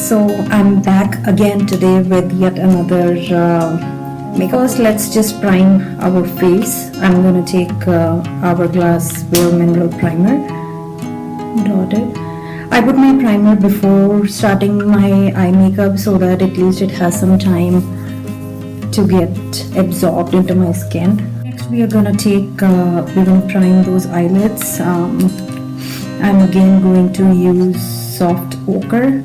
So I'm back again today with yet another makeup. First, let's just prime our face. I'm gonna take Hourglass Veil Mineral Primer. Dotted. I put my primer before starting my eye makeup so that at least it has some time to get absorbed into my skin. Next, we are gonna prime those eyelids. I'm again going to use soft ochre.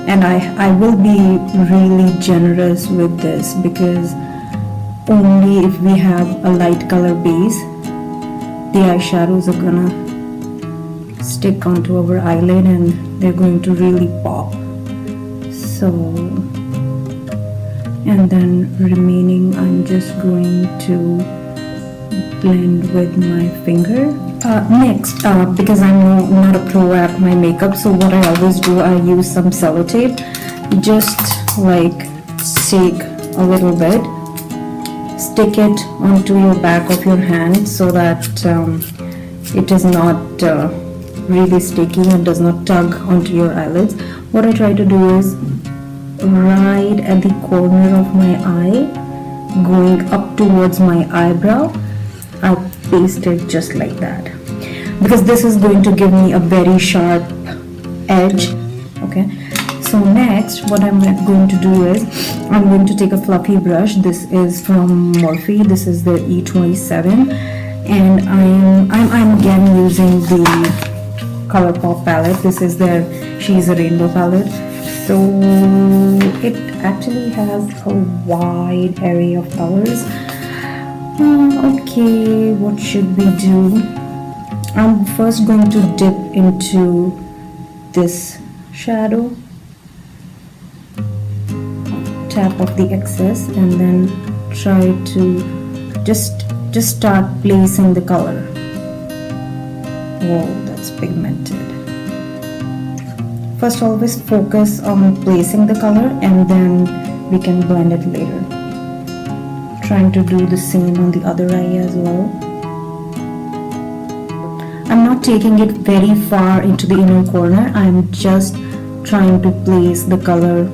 And I will be really generous with this because only if we have a light color base, the eyeshadows are gonna stick onto our eyelid and they're going to really pop. So, and then remaining I'm just going to blend with my finger. Next, because I'm not a pro at my makeup, so what I always do, I use some sellotape. Just like take a little bit, stick it onto your back of your hand so that it is not really sticky and does not tug onto your eyelids. What I try to do is right at the corner of my eye, going up towards my eyebrow, I paste it just like that because this is going to give me a very sharp edge. Okay, so next what I'm going to do is I'm going to take a fluffy brush. This is from Morphe. This is the E27 and I'm again using the Colorpop palette. This is their She's a Rainbow palette. So it actually has a wide array of colors. Okay, what should we do? I'm first going to dip into this shadow, tap off the excess, and then try to just start placing the color. Whoa, that's pigmented. First, always focus on placing the color, and then we can blend it later. Trying to do the same on the other eye as well. I'm not taking it very far into the inner corner. I'm just trying to place the color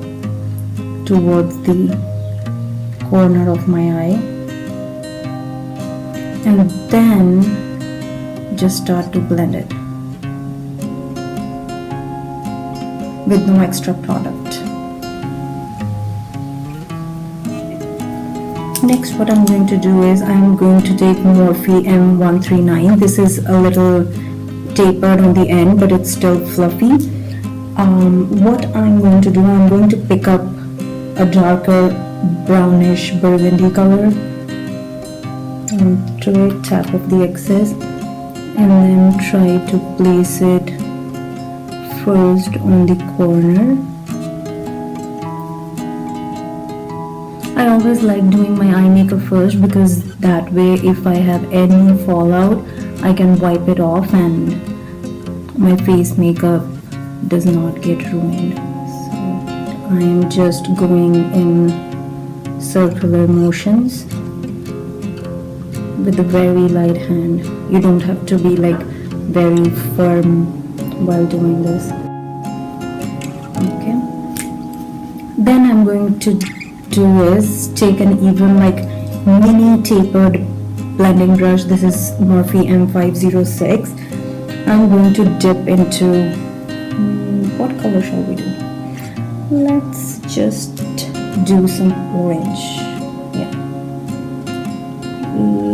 towards the corner of my eye and then just start to blend it with no extra product. Next, what I'm going to do is I'm going to take Morphe M139. This is a little tapered on the end, but it's still fluffy. What I'm going to do, I'm going to pick up a darker brownish burgundy color and throw it, tap off the excess, and then try to place it first on the corner. I always like doing my eye makeup first because that way if I have any fallout I can wipe it off and my face makeup does not get ruined. So I am just going in circular motions with a very light hand. You don't have to be like very firm while doing this. Okay. Then I'm going to do is take an even like mini tapered blending brush. This is Morphe M506. I'm going to dip into what color shall we do? Let's just do some orange. Yeah,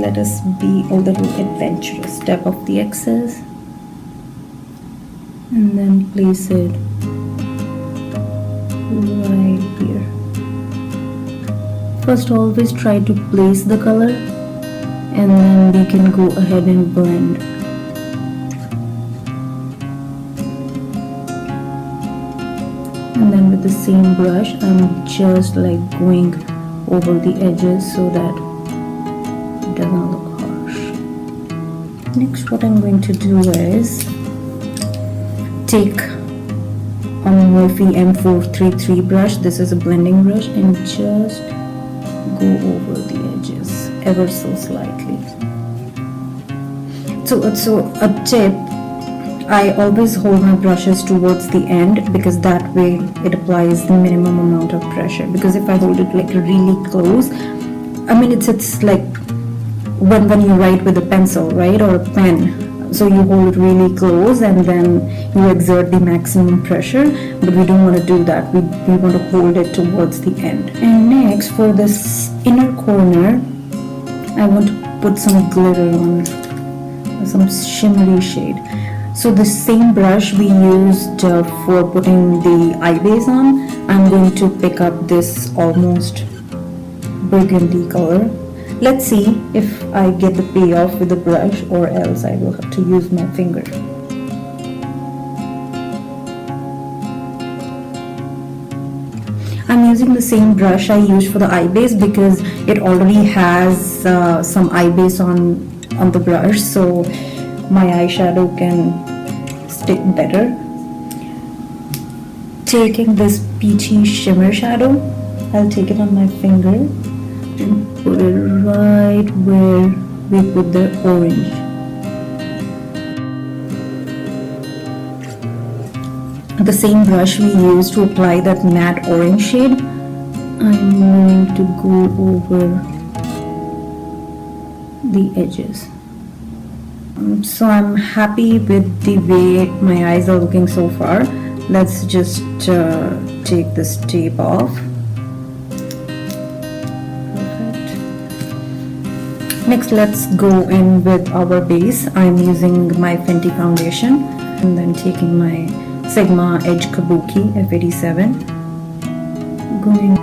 let us be a little adventurous. Tap off the excess and then place it right here. First, always try to place the color and then we can go ahead and blend. And then with the same brush, I'm just like going over the edges so that it doesn't look harsh. Next, what I'm going to do is take a Morphe M433 brush. This is a blending brush and just go over the edges ever so slightly. So a tip, I always hold my brushes towards the end because that way it applies the minimum amount of pressure. Because if I hold it like really close, I mean it's like when you write with a pencil, right, or a pen. So you hold it really close and then you exert the maximum pressure, but we don't want to do that. We want to hold it towards the end. And next, for this inner corner, I want to put some glitter on, some shimmery shade. So the same brush we used for putting the eye base on, I'm going to pick up this almost burgundy color. Let's see if I get the payoff with the brush, or else I will have to use my finger. I'm using the same brush I used for the eye base because it already has some eye base on the brush, so my eyeshadow can stick better. Taking this peachy shimmer shadow, I'll take it on my finger and put it right where we put the orange. The same brush we used to apply that matte orange shade, I'm going to go over the edges. So I'm happy with the way my eyes are looking so far. Let's just take this tape off. Next, let's go in with our base. I'm using my Fenty foundation and then taking my Sigma Edge Kabuki F87, going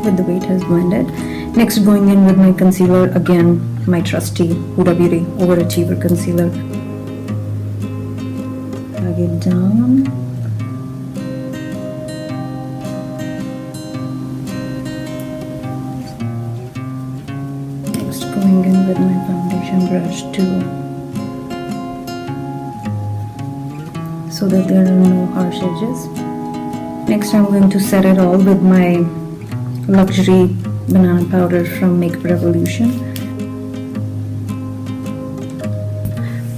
with the way it has blended. Next, going in with my concealer, again my trusty Huda Beauty Overachiever concealer. Drag it down. Going in with my foundation brush too, so that there are no harsh edges. Next, I'm going to set it all with my luxury banana powder from Makeup Revolution.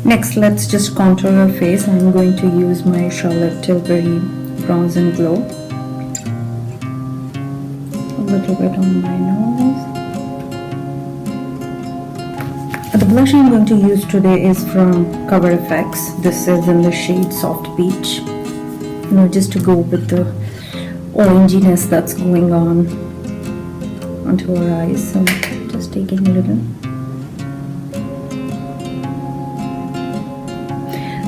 Next, let's just contour our face. I'm going to use my Charlotte Tilbury Bronze and Glow. A little bit on my nose. The blush I'm going to use today is from Cover FX. This is in the shade Soft Peach. You know, just to go with the oranginess that's going on onto our eyes. So just taking a little.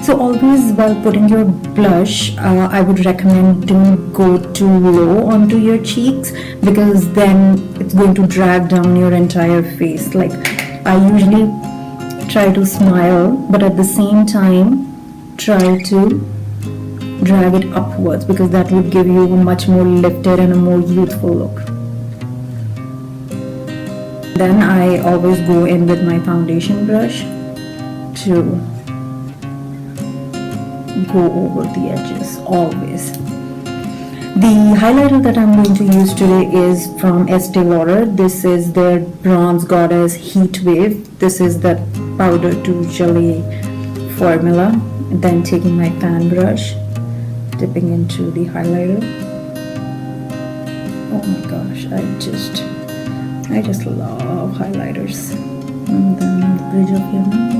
So always while putting your blush, I would recommend don't go too low onto your cheeks, because then it's going to drag down your entire face. Like, I usually try to smile, but at the same time try to drag it upwards, because that would give you a much more lifted and a more youthful look. Then I always go in with my foundation brush to go over the edges, always. The highlighter that I'm going to use today is from Estee Lauder. This is their Bronze Goddess Heat Wave. This is that powder to jelly formula. And then taking my fan brush, dipping into the highlighter. Oh my gosh, I just love highlighters. And then the bridge of your nose.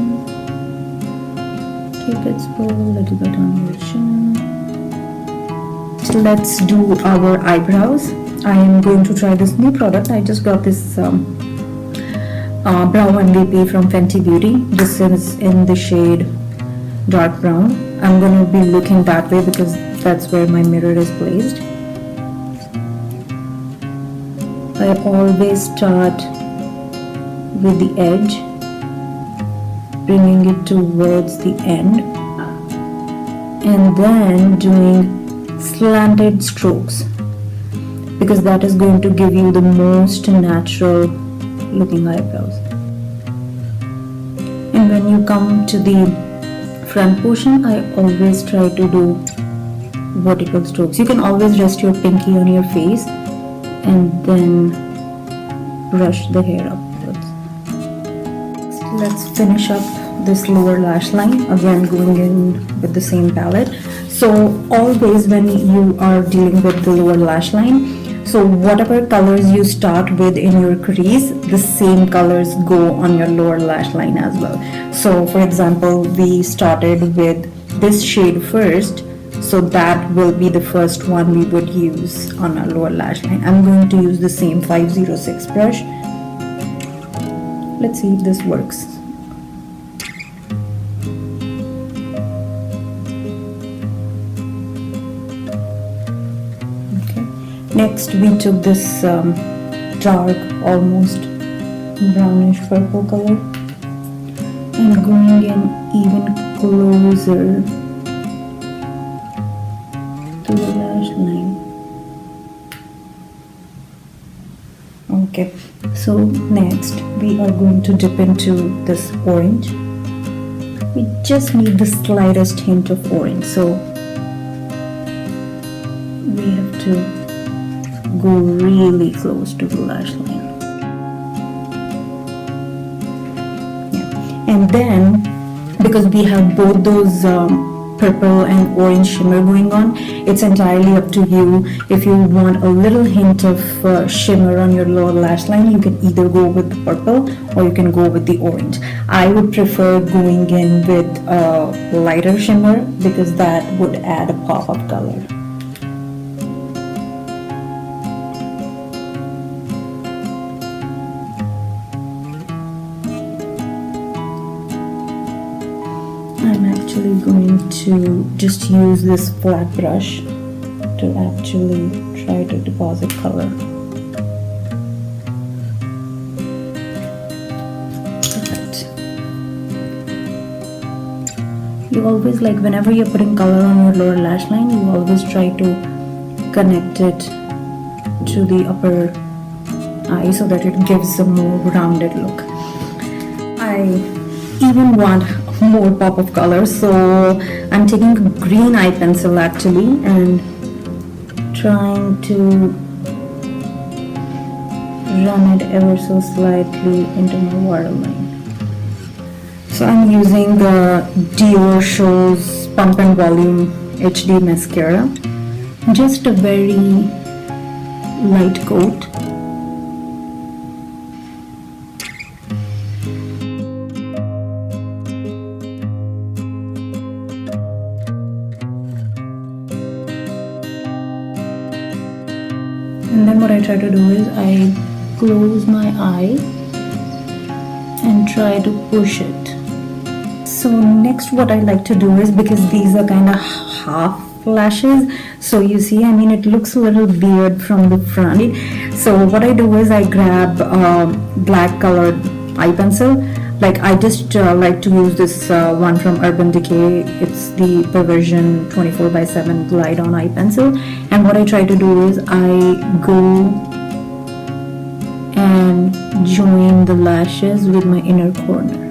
Cupid's bow, a little bit on your chin. So let's do our eyebrows. I am going to try this new product. I just got this brow MVP from Fenty Beauty. This is in the shade dark brown. I'm going to be looking that way because that's where my mirror is placed. I always start with the edge, bringing it towards the end, and then doing slanted strokes, because that is going to give you the most natural looking eyebrows. And when you come to the front portion, I always try to do vertical strokes. You can always rest your pinky on your face and then brush the hair upwards. Let's finish up this lower lash line, again going in with the same palette. So always when you are dealing with the lower lash line, so whatever colors you start with in your crease, the same colors go on your lower lash line as well. So for example, we started with this shade first, so that will be the first one we would use on our lower lash line. I'm going to use the same 506 brush. Let's see if this works. Okay. Next we took this dark, almost brownish purple color and going in even closer to the lash line. Okay, so next we are going to dip into this orange. We just need the slightest hint of orange, so we have to go really close to the lash line. Yeah. And then because we have both those purple and orange shimmer going on, it's entirely up to you. If you want a little hint of shimmer on your lower lash line, you can either go with the purple or you can go with the orange. I would prefer going in with a lighter shimmer because that would add a pop of color. I'm actually going to just use this flat brush to actually try to deposit color. Perfect. You always, like whenever you're putting color on your lower lash line, you always try to connect it to the upper eye so that it gives a more rounded look. I even want more pop of color, so I'm taking a green eye pencil actually and trying to run it ever so slightly into my waterline. So I'm using the Diorshow Pump and Volume HD mascara, just a very light coat. And then what I try to do is I close my eye and try to push it. So next what I like to do is, because these are kind of half lashes, so you see, I mean, it looks a little weird from the front. So what I do is I grab black colored eye pencil. Like I just like to use this one from Urban Decay. It's the Perversion 24x7 Glide On eye pencil. And what I try to do is I go and join the lashes with my inner corner.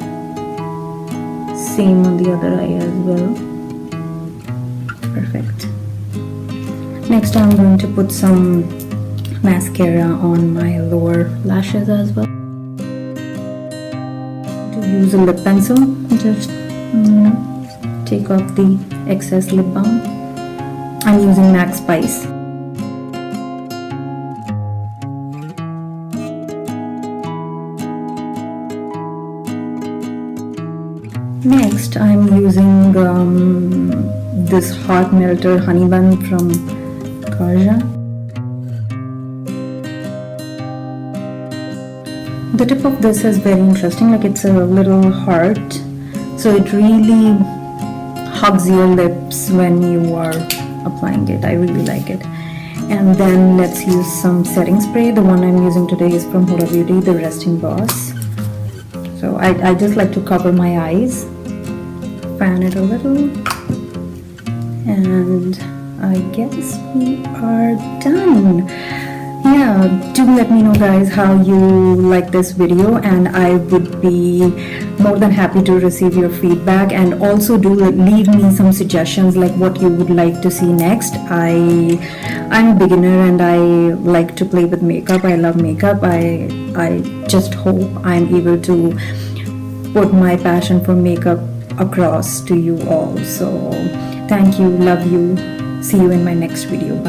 Same on the other eye as well. Perfect. Next I'm going to put some mascara on my lower lashes as well. Use a lip pencil, just take off the excess lip balm. I'm using MAC Spice. Next I'm using this Heart Melter Honey Bun from Karja. The tip of this is very interesting, like it's a little heart, so it really hugs your lips when you are applying it. I really like it. And then let's use some setting spray. The one I'm using today is from Huda Beauty, the Resting Boss. So I just like to cover my eyes, fan it a little, and I guess we are done. Yeah, do let me know guys how you like this video, and I would be more than happy to receive your feedback, and also do leave me some suggestions like what you would like to see next. I'm a beginner and I like to play with makeup. I love makeup. I just hope I'm able to put my passion for makeup across to you all. So thank you, love you, see you in my next video. Bye.